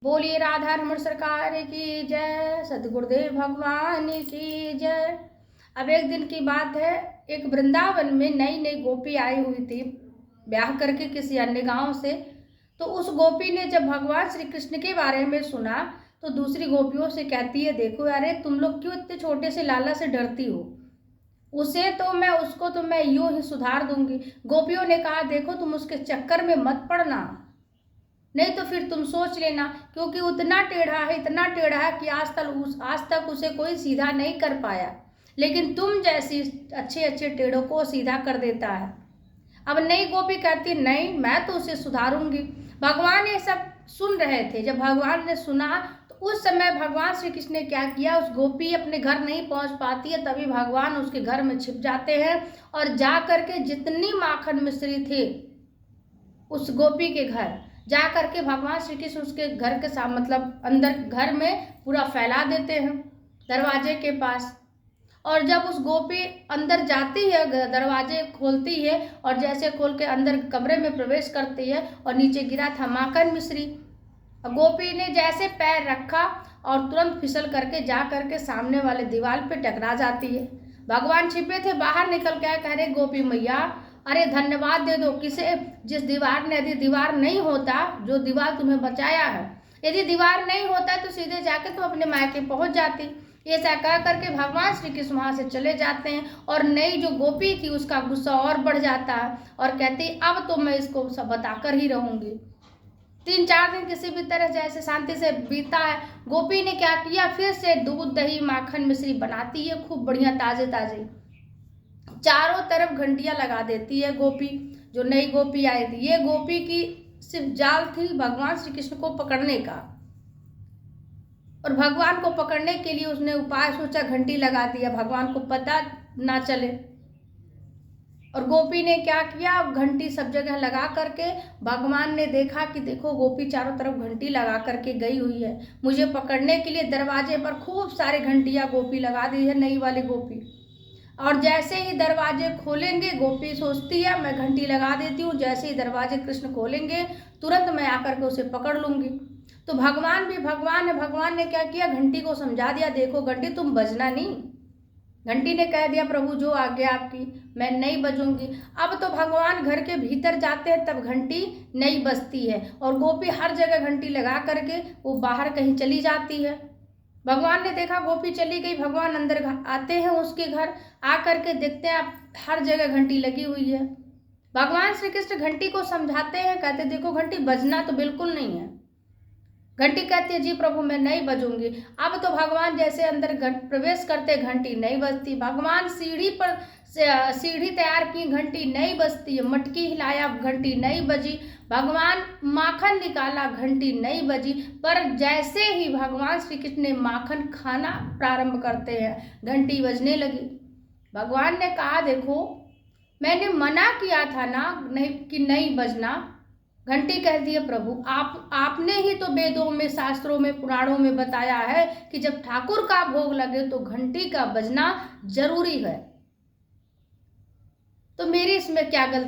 बोलिए राधा रमण सरकार की जय, सतगुरुदेव भगवान की जय। अब एक दिन की बात है, एक वृंदावन में नई नई गोपी आई हुई थी ब्याह करके किसी अन्य गांव से। तो उस गोपी ने जब भगवान श्री कृष्ण के बारे में सुना तो दूसरी गोपियों से कहती है, देखो अरे तुम लोग क्यों इतने छोटे से लाला से डरती हो, उसको तो मैं यूं ही सुधार दूंगी। गोपियों ने कहा, देखो तुम उसके चक्कर में मत पड़ना, नहीं तो फिर तुम सोच लेना, क्योंकि इतना टेढ़ा है कि आज तक उसे कोई सीधा नहीं कर पाया, लेकिन तुम जैसी अच्छे अच्छे टेढ़ों को सीधा कर देता है। अब नई गोपी कहती, नहीं मैं तो उसे सुधारूंगी। भगवान ये सब सुन रहे थे। जब भगवान ने सुना तो उस समय भगवान श्री कृष्ण ने क्या किया, उस गोपी अपने घर नहीं पहुंच पाती है, तभी भगवान उसके घर में छिप जाते हैं और जा करके जितनी माखन मिश्री थे उस गोपी के घर जा करके भगवान श्री कृष्ण उसके घर के साथ मतलब अंदर घर में पूरा फैला देते हैं दरवाजे के पास। और जब उस गोपी अंदर जाती है, दरवाजे खोलती है और जैसे खोल के अंदर कमरे में प्रवेश करती है और नीचे गिरा था माखन मिश्री। गोपी ने जैसे पैर रखा और तुरंत फिसल करके जा करके सामने वाले दीवार पे टकरा जाती है। भगवान छिपे थे, बाहर निकल के कह रहे, गोपी मैया अरे धन्यवाद दे दो किसे, जिस दीवार ने, यदि दीवार नहीं होता, जो दीवार तुम्हें बचाया है, यदि दीवार नहीं होता तो सीधे जाके तुम अपने मायके पहुंच जाती। ऐसा कह करके भगवान श्री कृष्ण वहां से चले जाते हैं और नई जो गोपी थी उसका गुस्सा और बढ़ जाता है और कहती, अब तो मैं इसको सब बताकर ही रहूंगी। 3-4 दिन किसी भी तरह जैसे शांति से बीता है। गोपी ने क्या किया, फिर से दूध दही माखन मिश्री बनाती है खूब बढ़िया ताजे ताजे, चारों तरफ घंटियां लगा देती है गोपी। जो नई गोपी आई थी, ये गोपी की सिर्फ जाल थी भगवान श्री कृष्ण को पकड़ने का, और भगवान को पकड़ने के लिए उसने उपाय सोचा, घंटी लगा दिया भगवान को पता ना चले। और गोपी ने क्या किया, घंटी सब जगह लगा करके, भगवान ने देखा कि देखो गोपी चारों तरफ घंटी लगा करके गई हुई है, मुझे पकड़ने के लिए दरवाजे पर खूब सारे घंटियां गोपी लगा दी है, नई वाली गोपी। और जैसे ही दरवाजे खोलेंगे, गोपी सोचती है मैं घंटी लगा देती हूँ, जैसे ही दरवाजे कृष्ण खोलेंगे तुरंत मैं आकर के उसे पकड़ लूंगी। तो भगवान भी भगवान है, भगवान ने क्या किया, घंटी को समझा दिया, देखो घंटी तुम बजना नहीं। घंटी ने कह दिया, प्रभु जो आज्ञा आपकी, मैं नहीं बजूंगी। अब तो भगवान घर के भीतर जाते हैं तब घंटी नहीं बजती है और गोपी हर जगह घंटी लगा करके वो बाहर कहीं चली जाती है। भगवान ने देखा गोपी चली गई, भगवान अंदर आते हैं उसके घर, आकर के देखते हैं हर जगह घंटी लगी हुई है। भगवान श्री कृष्ण घंटी को समझाते हैं, कहते देखो घंटी बजना तो बिल्कुल नहीं है। घंटी कहती है, जी प्रभु मैं नहीं बजूंगी। अब तो भगवान जैसे अंदर प्रवेश करते घंटी नहीं बजती। भगवान सीढ़ी तैयार की, घंटी नहीं बजती है। मटकी हिलाया, घंटी नहीं बजी। भगवान माखन निकाला, घंटी नहीं बजी। पर जैसे ही भगवान श्री कृष्ण ने माखन खाना प्रारंभ करते हैं, घंटी बजने लगी। भगवान ने कहा, देखो मैंने मना किया था ना नहीं बजना। घंटी कह दिए, प्रभु आपने ही तो वेदों में, शास्त्रों में, पुराणों में बताया है कि जब ठाकुर का भोग लगे तो घंटी का बजना जरूरी है, तो मेरी इसमें क्या गलती।